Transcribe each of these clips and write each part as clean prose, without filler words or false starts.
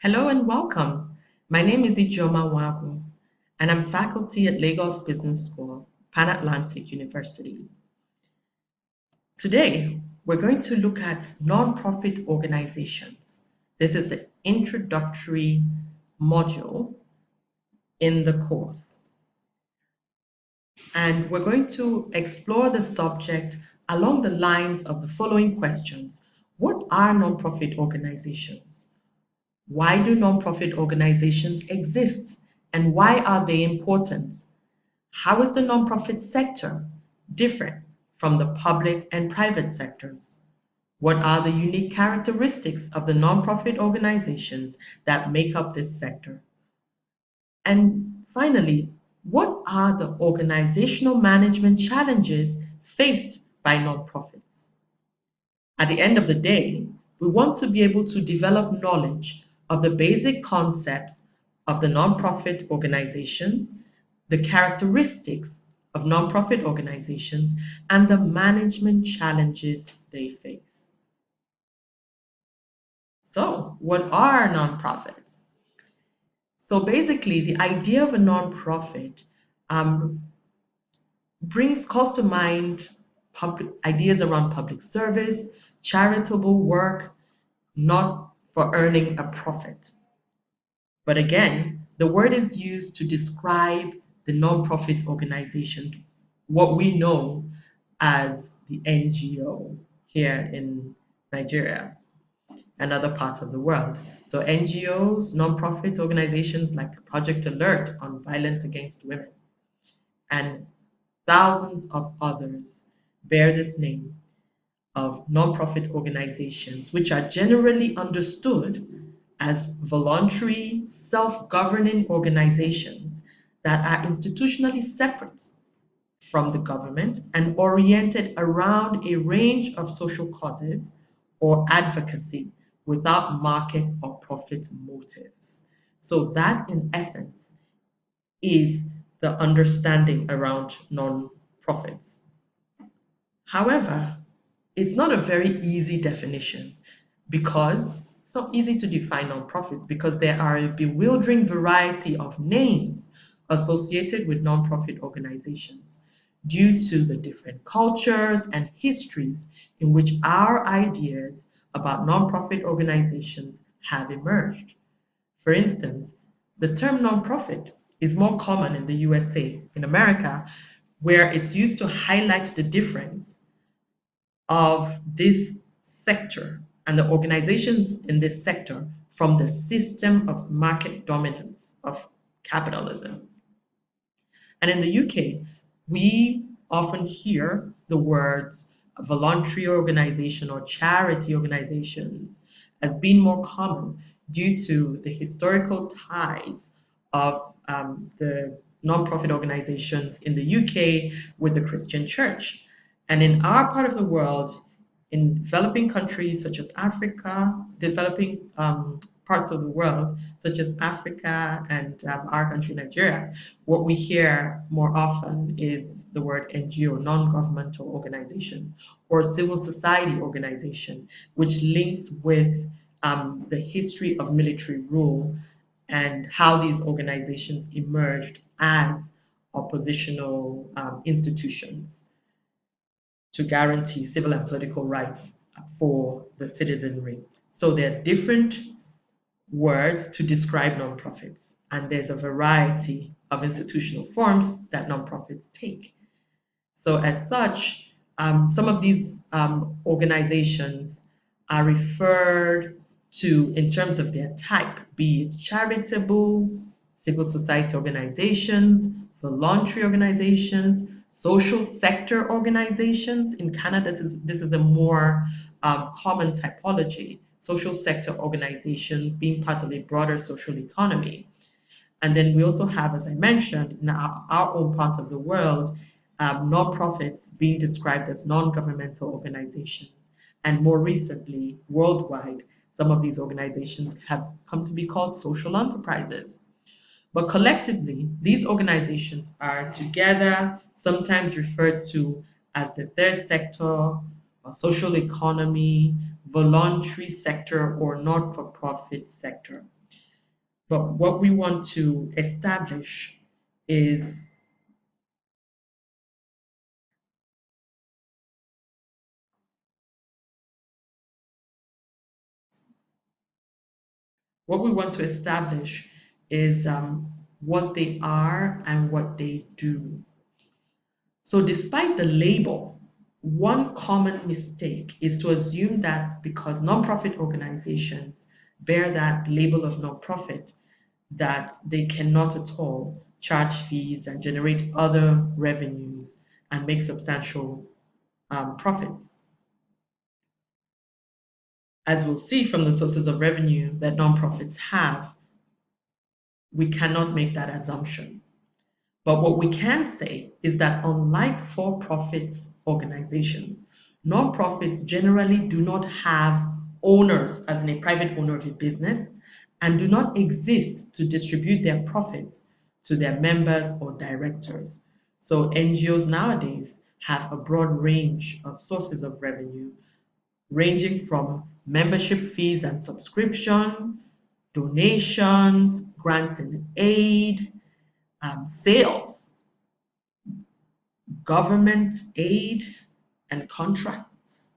Hello and welcome. My name is Ijoma Wagu, and I'm faculty at Lagos Business School, Pan Atlantic University. Today, we're going to look at nonprofit organizations. This is the introductory module in the course. And we're going to explore the subject along the lines of the following questions. What are nonprofit organizations? Why do nonprofit organizations exist and why are they important? How is the nonprofit sector different from the public and private sectors? What are the unique characteristics of the nonprofit organizations that make up this sector? And finally, what are the organizational management challenges faced by nonprofits? At the end of the day, we want to be able to develop knowledge of the basic concepts of the nonprofit organization, the characteristics of nonprofit organizations, and the management challenges they face. So, what are nonprofits? So, basically, the idea of a nonprofit um, calls to mind ideas around public service, charitable work, not for earning a profit. But again, the word is used to describe the nonprofit organization, what we know as the NGO here in Nigeria and other parts of the world. So NGOs, nonprofit organizations like Project Alert on violence against women, and thousands of others bear this name of nonprofit organizations, which are generally understood as voluntary, self-governing organizations that are institutionally separate from the government and oriented around a range of social causes or advocacy without market or profit motives. So that, in essence, is the understanding around non-profits. However, it's not a very easy definition because it's not easy to define nonprofits because there are a bewildering variety of names associated with nonprofit organizations due to the different cultures and histories in which our ideas about nonprofit organizations have emerged. For instance, the term nonprofit is more common in the USA, in America, where it's used to highlight the difference of this sector and the organizations in this sector from the system of market dominance of capitalism. And in the UK, we often hear the words voluntary organization or charity organizations as being more common due to the historical ties of the nonprofit organizations in the UK with the Christian church. And in our part of the world, in developing countries such as Africa, developing parts of the world such as Africa and our country, Nigeria, what we hear more often is the word NGO, non-governmental organization, or civil society organization, which links with the history of military rule and how these organizations emerged as oppositional institutions to guarantee civil and political rights for the citizenry. So there are different words to describe nonprofits, and there's a variety of institutional forms that nonprofits take. So as such, some of these organizations are referred to in terms of their type, be it charitable, civil society organizations, voluntary organizations, social sector organizations. In Canada, this is a more common typology, social sector organizations being part of a broader social economy. And then we also have, as I mentioned, in our own parts of the world, nonprofits being described as non-governmental organizations. And more recently, worldwide, some of these organizations have come to be called social enterprises. But collectively, these organizations are together, sometimes referred to as the third sector, or social economy, voluntary sector, or not-for-profit sector. But what we want to establish is what we want to establish is what they are and what they do. So, despite the label, one common mistake is to assume that because nonprofit organizations bear that label of nonprofit, that they cannot at all charge fees and generate other revenues and make substantial profits. As we'll see from the sources of revenue that nonprofits have, we cannot make that assumption. But what we can say is that unlike for-profit organizations, nonprofits generally do not have owners, as in a private owner of a business, and do not exist to distribute their profits to their members or directors. So NGOs nowadays have a broad range of sources of revenue, ranging from membership fees and subscription, donations, grants and aid, sales, government aid and contracts,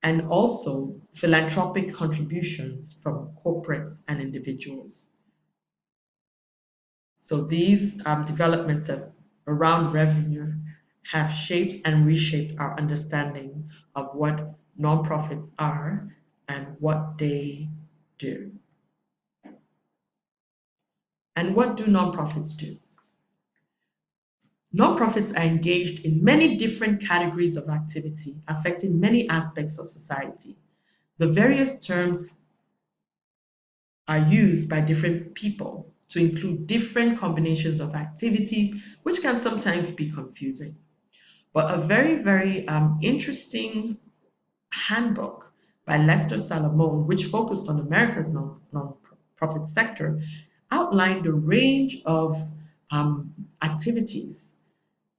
and also philanthropic contributions from corporates and individuals. So these developments around revenue have shaped and reshaped our understanding of what nonprofits are and what they do. And what do nonprofits do? Nonprofits are engaged in many different categories of activity affecting many aspects of society. The various terms are used by different people to include different combinations of activity, which can sometimes be confusing. But a very interesting handbook by Lester Salomon, which focused on America's non-profit sector, outlined a range of activities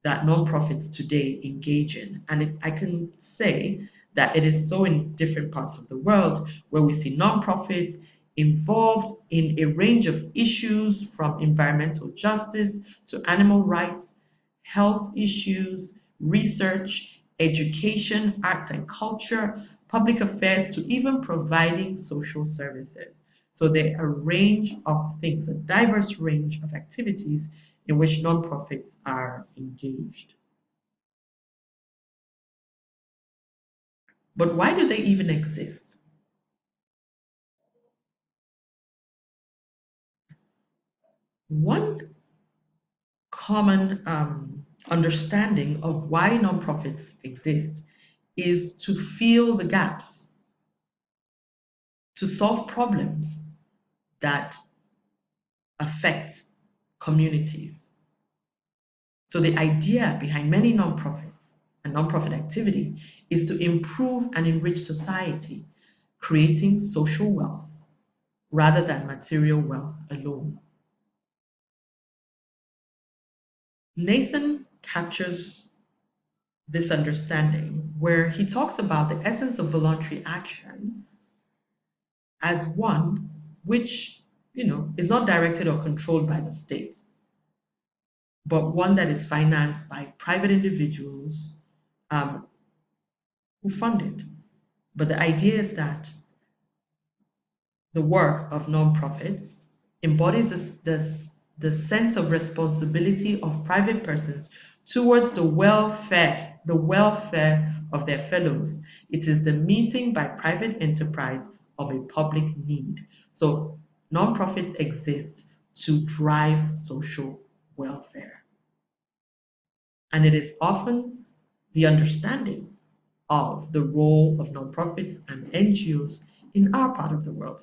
that nonprofits today engage in. And I can say that it is so in different parts of the world where we see nonprofits involved in a range of issues from environmental justice to animal rights, health issues, research, education, arts and culture, public affairs, to even providing social services. So there are a range of things, a diverse range of activities in which nonprofits are engaged. But why do they even exist? One common understanding of why nonprofits exist is to fill the gaps, to solve problems that affect communities. So the idea behind many nonprofits and nonprofit activity is to improve and enrich society, creating social wealth rather than material wealth alone. Nathan captures this understanding where he talks about the essence of voluntary action as one which, is not directed or controlled by the state, but one that is financed by private individuals um, who fund it. But the idea is that the work of nonprofits embodies the sense of responsibility of private persons towards the welfare of their fellows. It is the meeting by private enterprise of a public need. So nonprofits exist to drive social welfare. And it is often the understanding of the role of nonprofits and NGOs in our part of the world,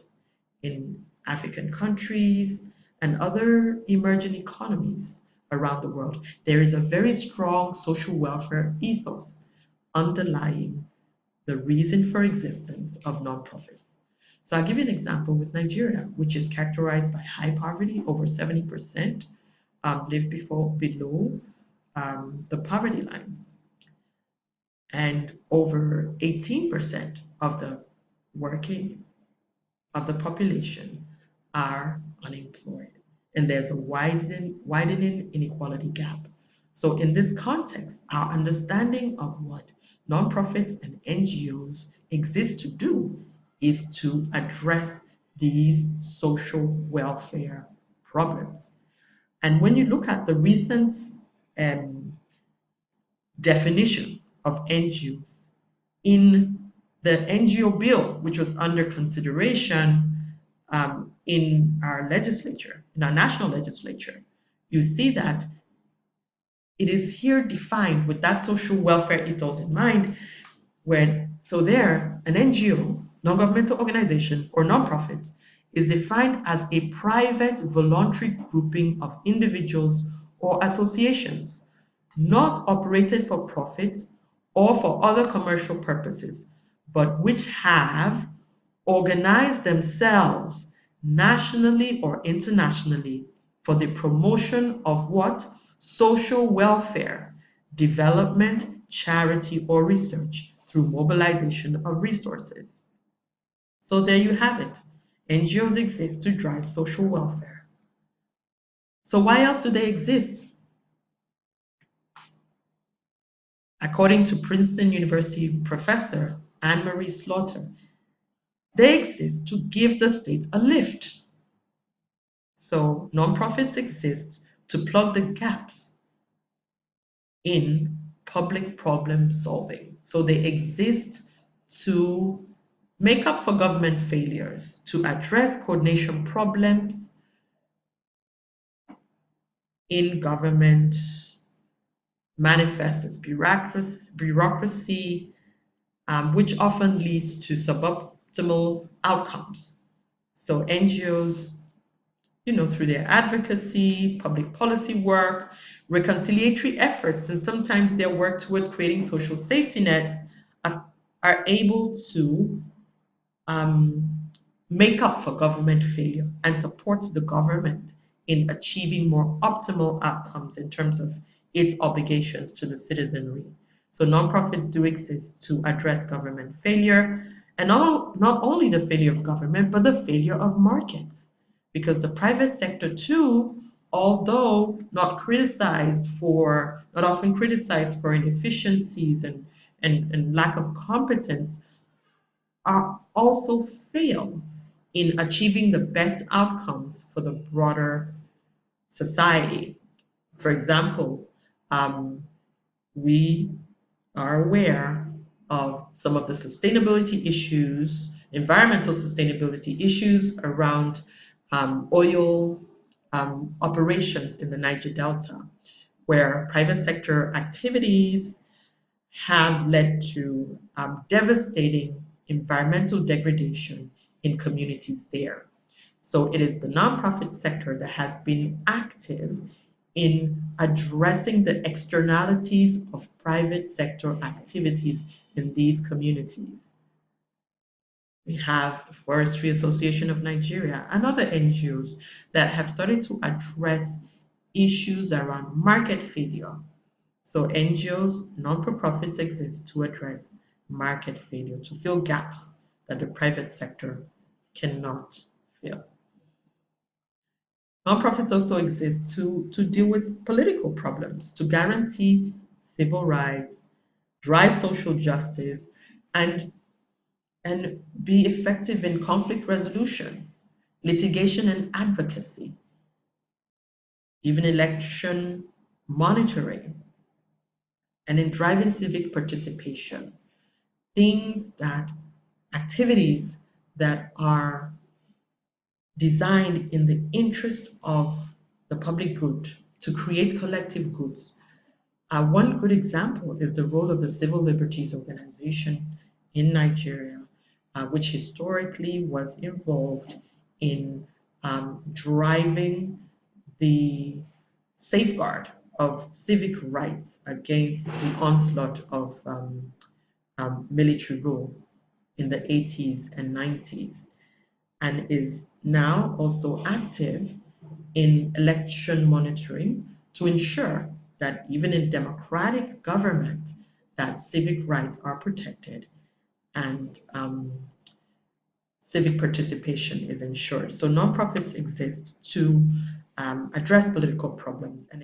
in African countries and other emerging economies around the world. There is a very strong social welfare ethos underlying the reason for existence of nonprofits. So I'll give you an example with Nigeria, which is characterized by high poverty. Over 70% live below the poverty line, and over 18% of the working of the population are unemployed, and there's a widening inequality gap. So, in this context, our understanding of what nonprofits and NGOs exist to do is to address these social welfare problems. And when you look at the recent um, definition of NGOs in the NGO bill, which was under consideration in our legislature, in our national legislature, you see that it is here defined with that social welfare ethos in mind, so there, an NGO, non-governmental organization, or nonprofit is defined as a private voluntary grouping of individuals or associations, not operated for profit or for other commercial purposes, but which have organized themselves nationally or internationally for the promotion of what? Social welfare, development, charity, or research through mobilization of resources. So there you have it. NGOs exist to drive social welfare. So why else do they exist? According to Princeton University professor Anne-Marie Slaughter, they exist to give the state a lift. So nonprofits exist to plug the gaps in public problem solving. So they exist to make up for government failures, to address coordination problems in government, manifest as bureaucracy, which often leads to suboptimal outcomes. So NGOs, through their advocacy, public policy work, reconciliatory efforts, and sometimes their work towards creating social safety nets are able to um, make up for government failure and support the government in achieving more optimal outcomes in terms of its obligations to the citizenry. So nonprofits do exist to address government failure, and not only the failure of government, but the failure of markets. Because the private sector too, although not often criticized for inefficiencies and lack of competence, are also fail in achieving the best outcomes for the broader society. For example, we are aware of some of the sustainability issues, environmental sustainability issues around oil operations in the Niger Delta, where private sector activities have led to devastating environmental degradation in communities there. So it is the nonprofit sector that has been active in addressing the externalities of private sector activities in these communities. We have the Forestry Association of Nigeria and other NGOs that have started to address issues around market failure. So NGOs, non-for-profits exist to address market failure, to fill gaps that the private sector cannot fill. Nonprofits also exist to deal with political problems, to guarantee civil rights, drive social justice, and, and be effective in conflict resolution, litigation and advocacy, even election monitoring, and in driving civic participation. Activities that are designed in the interest of the public good to create collective goods. One good example is the role of the Civil Liberties Organization in Nigeria, which historically was involved in driving the safeguard of civic rights against the onslaught of military rule in the 80s and 90s, and is now also active in election monitoring to ensure that even in democratic government, that civic rights are protected and civic participation is ensured. So nonprofits exist to address political problems and